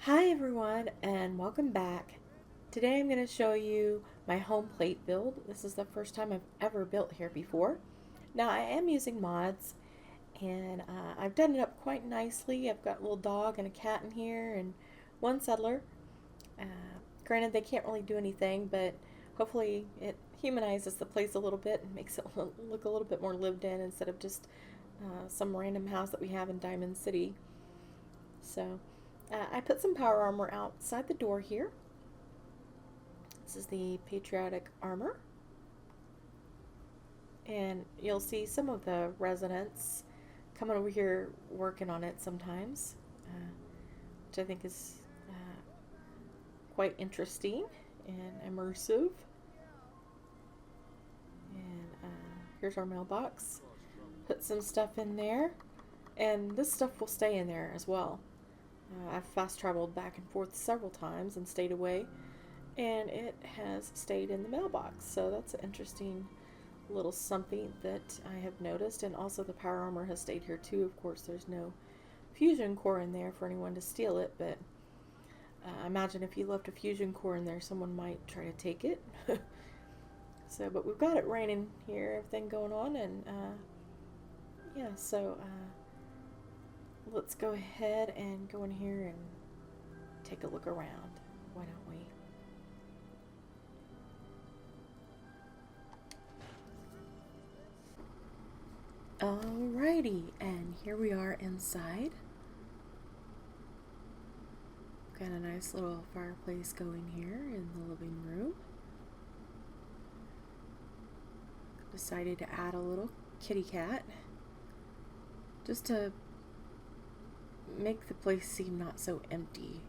Hi everyone and welcome back. Today I'm going to show you my home plate build. This is the first time I've ever built here before. Now I am using mods and I've done it up quite nicely. I've got a little dog and a cat in here and one settler. Uh, Granted they can't really do anything, but hopefully it humanizes the place a little bit and makes it look a little bit more lived in instead of just some random house that we have in Diamond City. So I put some power armor outside the door here. This is the patriotic armor. And you'll see some of the residents coming over here working on it sometimes, which I think is quite interesting and immersive. And here's our mailbox. Put some stuff in there, and this stuff will stay in there as well. I've fast traveled back and forth several times and stayed away, and it has stayed in the mailbox. So that's an interesting little something that I have noticed. And also the power armor has stayed here too. Of course, there's no fusion core in there for anyone to steal it, but I imagine if you left a fusion core in there, someone might try to take it. So, but we've got it raining here, everything going on, and yeah, so let's go ahead and go in here and take a look around. Why don't we? Alrighty, and here we are inside. Got a nice little fireplace going here in the living room. Decided to add a little kitty cat just to make the place seem not so empty.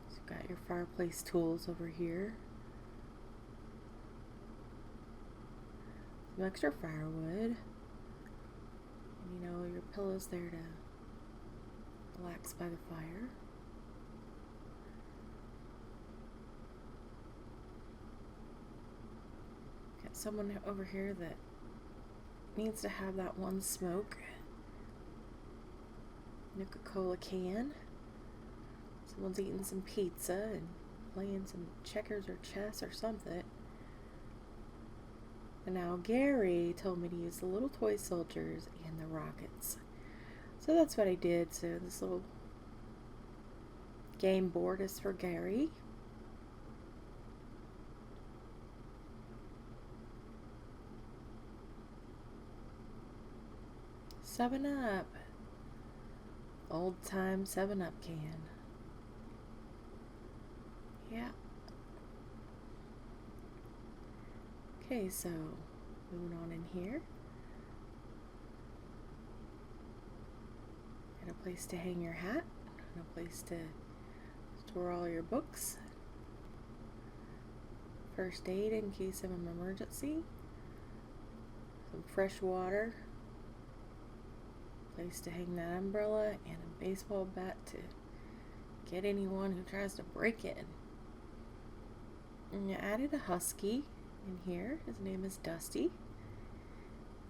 So you've got your fireplace tools over here. Some extra firewood. And your pillows there to relax by the fire. Got someone over here that needs to have that one smoke. Coca-Cola can. Someone's eating some pizza and playing some checkers or chess or something. And now Gary told me to use the little toy soldiers and the rockets. So that's what I did. So this little game board is for Gary. Seven Up. Old time 7-Up can. Yeah. Okay, so moving on in here. Got a place to hang your hat, and a place to store all your books. First aid in case of an emergency. Some fresh water. Place to hang that umbrella, and a baseball bat to get anyone who tries to break in. And I added a husky in here. His name is Dusty.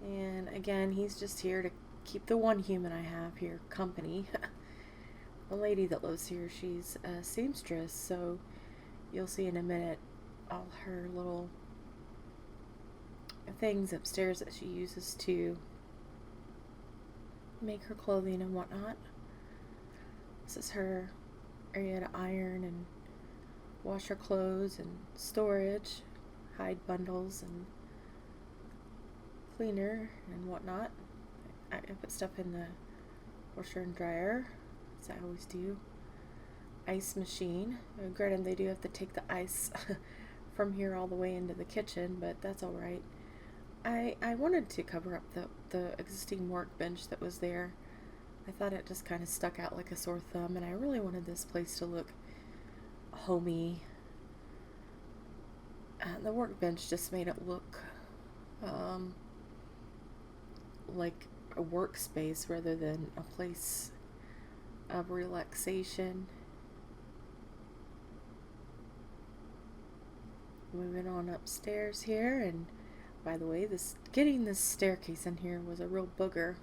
And again, he's just here to keep the one human I have here company. A lady that lives here, she's a seamstress, so you'll see in a minute all her little things upstairs that she uses to make her clothing and whatnot. This is her area to iron and wash her clothes and storage, hide bundles and cleaner and whatnot. I put stuff in the washer and dryer, as I always do. Ice machine. Granted, they do have to take the ice from here all the way into the kitchen, but that's alright. I wanted to cover up the existing workbench that was there. I thought it just kind of stuck out like a sore thumb, and I really wanted this place to look homey. The workbench just made it look like a workspace rather than a place of relaxation. Moving on upstairs here, and by the way, getting this staircase in here was a real booger.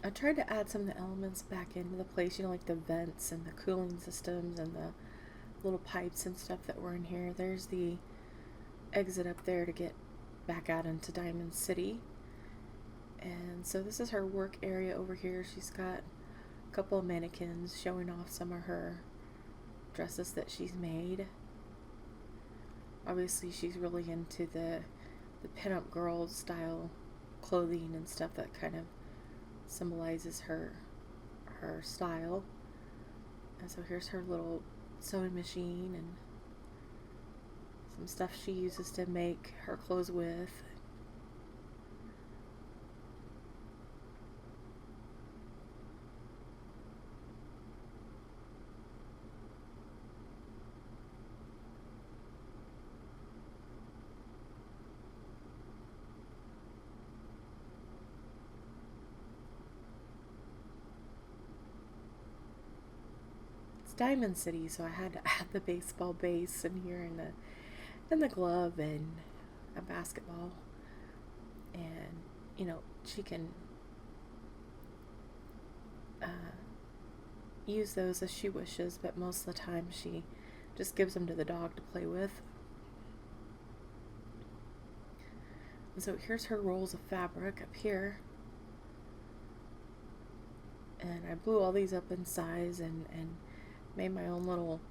I tried to add some of the elements back into the place, like the vents and the cooling systems and the little pipes and stuff that were in here. There's the exit up there to get back out into Diamond City. And so this is her work area over here. She's got a couple of mannequins showing off some of her dresses that she's made. Obviously she's really into the pinup girl style clothing and stuff that kind of symbolizes her style. And so here's her little sewing machine and some stuff she uses to make her clothes with. Diamond City, so I had to add the baseball base in here and the glove and a basketball, and she can use those as she wishes, but most of the time she just gives them to the dog to play with. And so here's her rolls of fabric up here, and I blew all these up in size and made my own little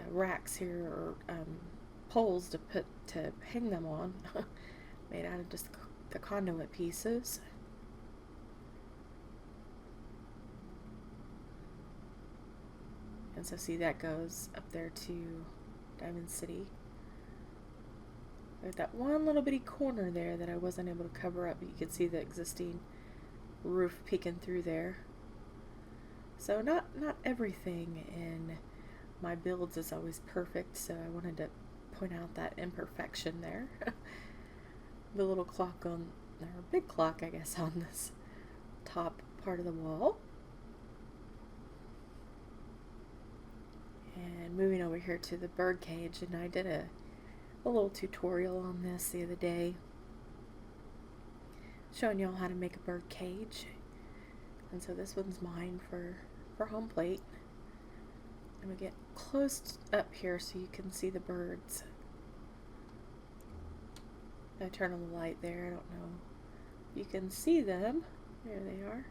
racks here, or poles to hang them on, made out of just the conduit pieces. And so see, that goes up there to Diamond City. There's that one little bitty corner there that I wasn't able to cover up, but you could see the existing roof peeking through there. So not everything in my builds is always perfect, so I wanted to point out that imperfection there. The little clock or big clock, I guess, on this top part of the wall. And moving over here to the bird cage, and I did a little tutorial on this the other day, showing y'all how to make a bird cage. And so this one's mine for Home Plate. I'm going to get close up here so you can see the birds. I turn on the light there. I don't know if you can see them. There they are.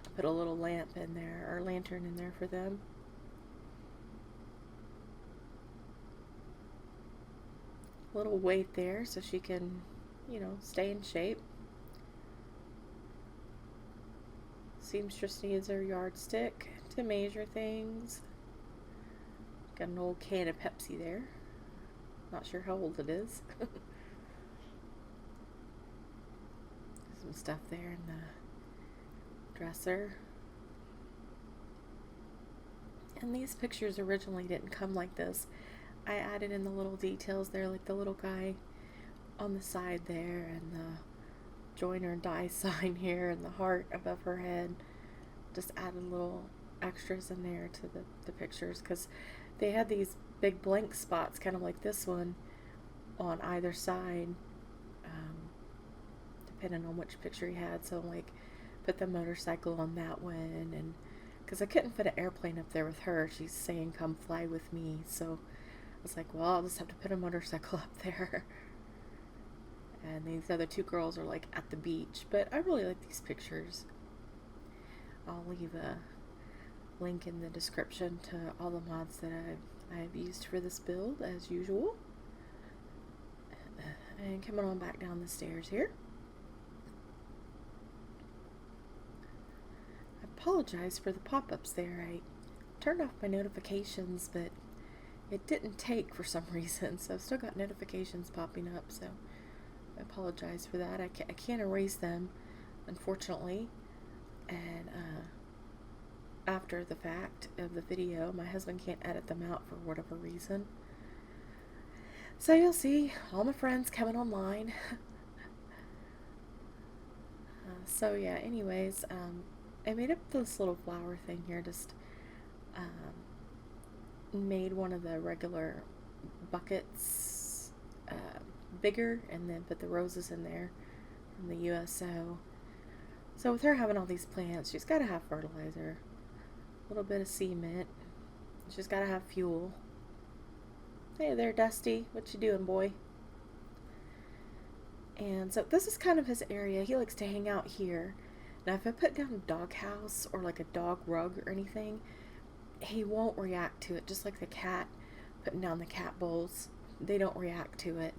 I put a little lamp in there, or lantern in there for them. A little weight there so she can, stay in shape. Seamstress needs her yardstick to measure things. Got an old can of Pepsi there. Not sure how old it is. Some stuff there in the dresser. And these pictures originally didn't come like this. I added in the little details there, like the little guy on the side there, and the joiner and die sign here, and the heart above her head. Just added little extras in there to the pictures, because they had these big blank spots, kind of like this one, on either side, depending on which picture you had. So like, put the motorcycle on that one, and because I couldn't fit an airplane up there with her, she's saying come fly with me, so I was like, well, I'll just have to put a motorcycle up there. And these other two girls are like at the beach, but I really like these pictures. I'll leave a link in the description to all the mods that I've used for this build, as usual. And coming on back down the stairs here. I apologize for the pop-ups there. I turned off my notifications, but it didn't take for some reason, so I've still got notifications popping up, so I apologize for that. I can't erase them, unfortunately, and after the fact of the video, my husband can't edit them out for whatever reason. So you'll see all my friends coming online. So yeah, anyways, I made up this little flower thing here, just made one of the regular buckets bigger and then put the roses in there from the USO. So with her having all these plants, she's got to have fertilizer, a little bit of cement. She's got to have fuel. Hey there, Dusty. What you doing, boy? And so this is kind of his area. He likes to hang out here. Now, if I put down a dog house or like a dog rug or anything, he won't react to it. Just like the cat, putting down the cat bowls, they don't react to it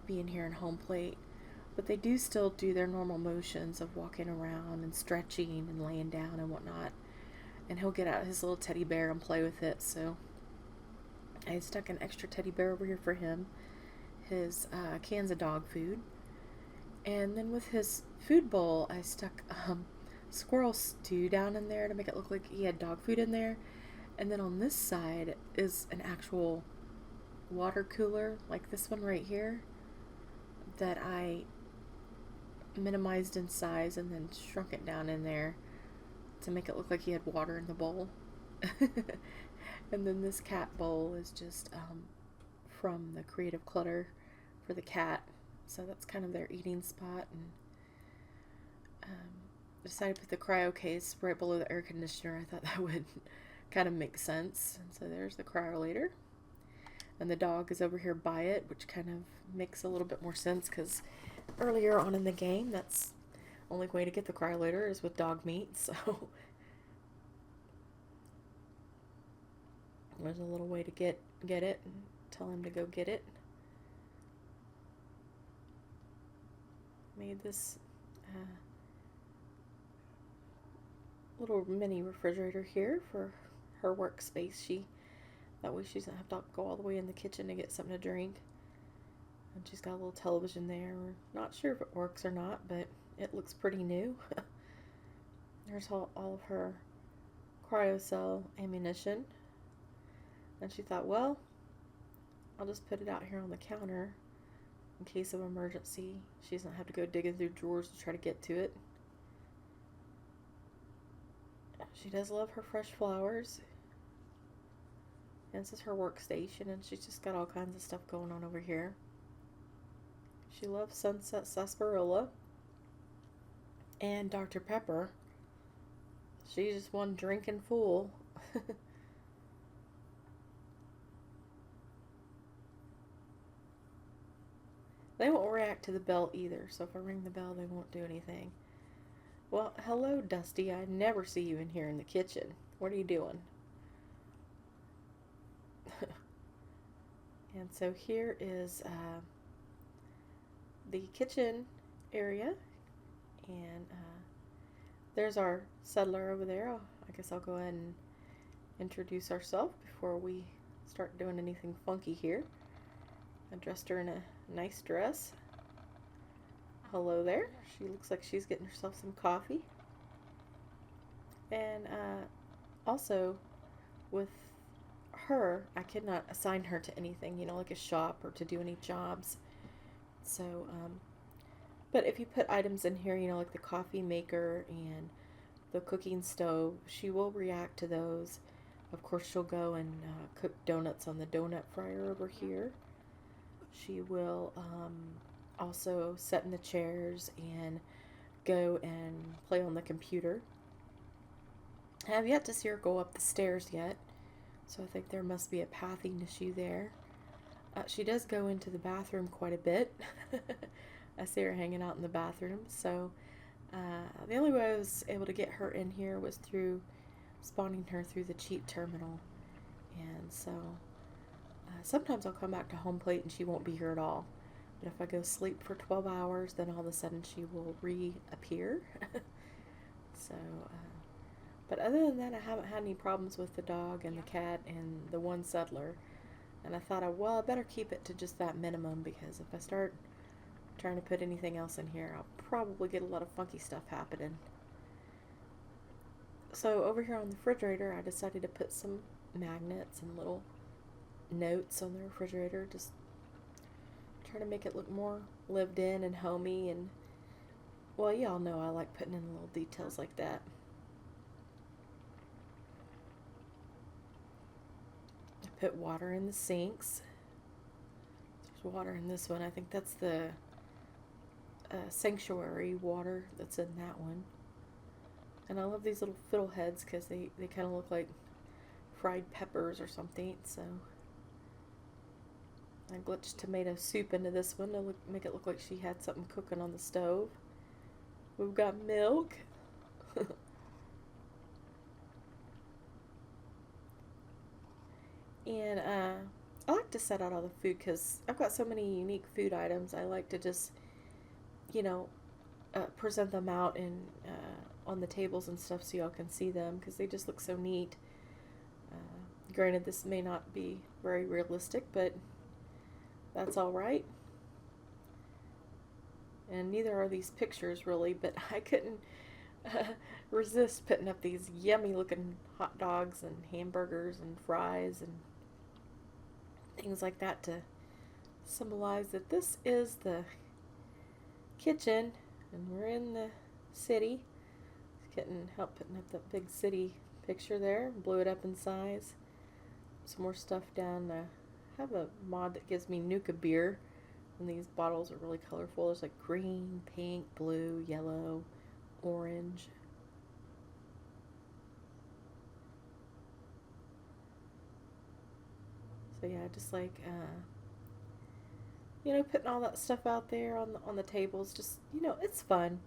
being here in Home Plate. But they do still do their normal motions of walking around and stretching and laying down and whatnot. And he'll get out his little teddy bear and play with it. So I stuck an extra teddy bear over here for him. His cans of dog food. And then with his food bowl, I stuck squirrel stew down in there to make it look like he had dog food in there. And then on this side is an actual water cooler, like this one right here, that I minimized in size and then shrunk it down in there to make it look like he had water in the bowl. And then this cat bowl is just from the Creative Clutter for the cat. So that's kind of their eating spot. And decided to put the cryo case right below the air conditioner. I thought that would kind of make sense. And so there's the cryolator. And the dog is over here by it, which kind of makes a little bit more sense because earlier on in the game, that's the only way to get the cryolator is with dog meat. So there's a little way to get it and tell him to go get it. Made this little mini refrigerator here for her workspace. That way she doesn't have to go all the way in the kitchen to get something to drink. And she's got a little television there. We're not sure if it works or not, but it looks pretty new. There's all of her cryocell ammunition. And she thought, well, I'll just put it out here on the counter in case of emergency. She doesn't have to go digging through drawers to try to get to it. She does love her fresh flowers. And this is her workstation, and she's just got all kinds of stuff going on over here. She loves Sunset Sarsaparilla and Dr. Pepper. She's just one drinking fool. They won't react to the bell either, so if I ring the bell, they won't do anything. Well, hello, Dusty. I never see you in here in the kitchen. What are you doing? And so here is the kitchen area, and there's our settler over there. I guess I'll go ahead and introduce ourselves before we start doing anything funky here. I dressed her in a nice dress. Hello there. She looks like she's getting herself some coffee. And also with her, I could not assign her to anything, like a shop or to do any jobs. So, but if you put items in here, like the coffee maker and the cooking stove, she will react to those. Of course, she'll go and cook donuts on the donut fryer over here. She will also sit in the chairs and go and play on the computer. I have yet to see her go up the stairs yet, so I think there must be a pathing issue there. She does go into the bathroom quite a bit. I see her hanging out in the bathroom, so the only way I was able to get her in here was through spawning her through the cheat terminal. And so sometimes I'll come back to Home Plate and she won't be here at all. But if I go sleep for 12 hours, then all of a sudden she will reappear. So, but other than that, I haven't had any problems with the dog and the cat and the one settler. And I thought, I better keep it to just that minimum, because if I start trying to put anything else in here, I'll probably get a lot of funky stuff happening. So over here on the refrigerator, I decided to put some magnets and little notes on the refrigerator, just trying to make it look more lived in and homey. And well, y'all know I like putting in little details like that. I put water in the sinks. There's water in this one. I think that's the sanctuary water that's in that one. And I love these little fiddleheads because they kind of look like fried peppers or something. So I glitched tomato soup into this one to make it look like she had something cooking on the stove. We've got milk. And I like to set out all the food because I've got so many unique food items. I like to just, you know, present them out and on the tables and stuff so y'all can see them because they just look so neat. Granted, this may not be very realistic, but that's all right. And neither are these pictures really, but I couldn't resist putting up these yummy looking hot dogs and hamburgers and fries and things like that to symbolize that this is the kitchen and we're in the city. Couldn't help putting up that big city picture there. Blew it up in size. Some more stuff down. I have a mod that gives me Nuka beer, and these bottles are really colorful. There's like green, pink, blue, yellow, orange. So yeah, just like putting all that stuff out there on the tables. Just it's fun.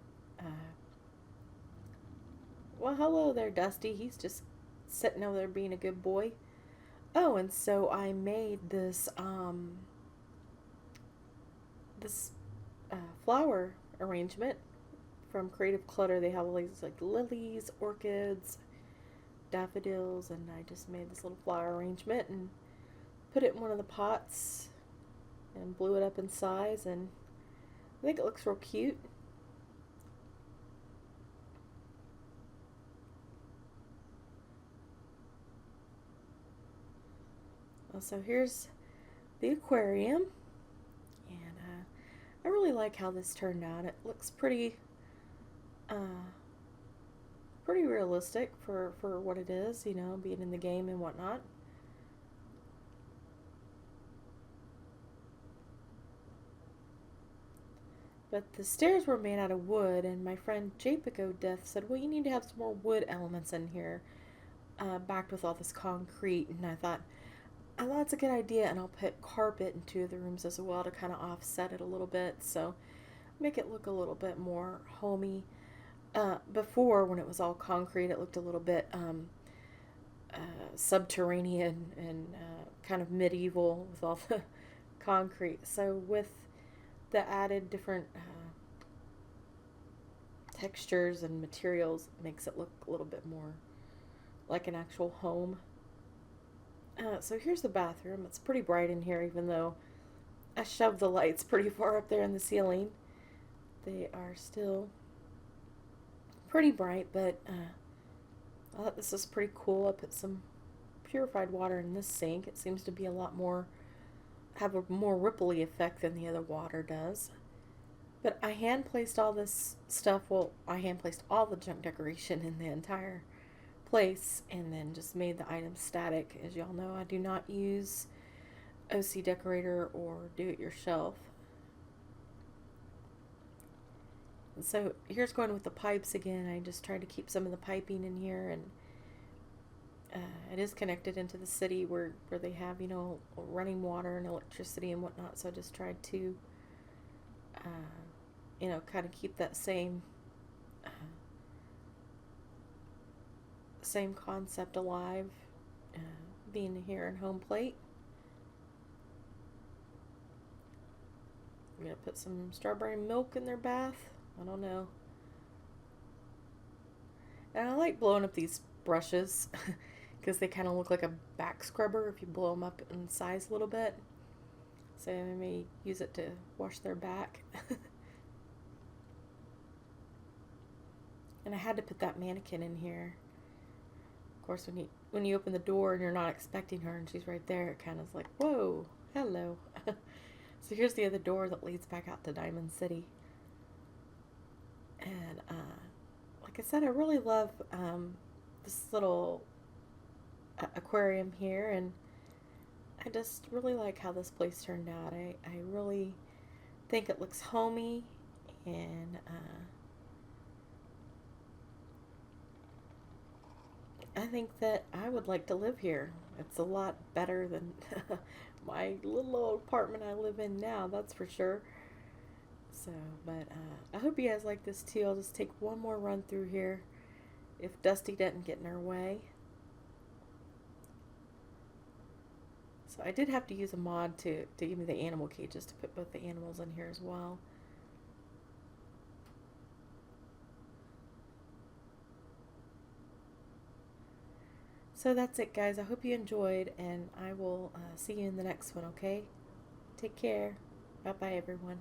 Well, hello there, Dusty. He's just sitting over there being a good boy. Oh, and so I made this flower arrangement from Creative Clutter. They have all these like lilies, orchids, daffodils, and I just made this little flower arrangement and put it in one of the pots and blew it up in size, and I think it looks real cute. So here's the aquarium, and I really like how this turned out. It looks pretty realistic for what it is, being in the game and whatnot. But the stairs were made out of wood, and my friend Japico Death said, well, you need to have some more wood elements in here, backed with all this concrete. And I thought, oh, that's a good idea, and I'll put carpet in two of the rooms as well to kind of offset it a little bit, so make it look a little bit more homey. Before, when it was all concrete, it looked a little bit subterranean and kind of medieval with all the concrete. So with the added different textures and materials, it makes it look a little bit more like an actual home. So here's the bathroom. It's pretty bright in here, even though I shoved the lights pretty far up there in the ceiling. They are still pretty bright, but I thought this was pretty cool. I put some purified water in this sink. It seems to be have a more ripply effect than the other water does. But I hand placed all this stuff. Well, I hand placed all the junk decoration in the entire place and then just made the items static. As y'all know, I do not use OC Decorator or do-it-yourself. And so here's going with the pipes again. I just tried to keep some of the piping in here, and it is connected into the city where they have, running water and electricity and whatnot. So I just tried to, kind of keep that same concept alive, being here in Home Plate. I'm going to put some strawberry milk in their bath. I don't know. And I like blowing up these brushes because they kind of look like a back scrubber if you blow them up in size a little bit. So I may use it to wash their back. And I had to put that mannequin in here. Of course, when you open the door and you're not expecting her and she's right there, it kind of is like, whoa, hello. So here's the other door that leads back out to Diamond City. And like I said, I really love this little aquarium here, and I just really like how this place turned out. I really think it looks homey, and I think that I would like to live here. It's a lot better than my little old apartment I live in now, that's for sure. So, but I hope you guys like this too. I'll just take one more run through here if Dusty doesn't get in our way. So I did have to use a mod to give me the animal cages to put both the animals in here as well. So that's it, guys. I hope you enjoyed, and I will see you in the next one, okay? Take care. Bye-bye, everyone.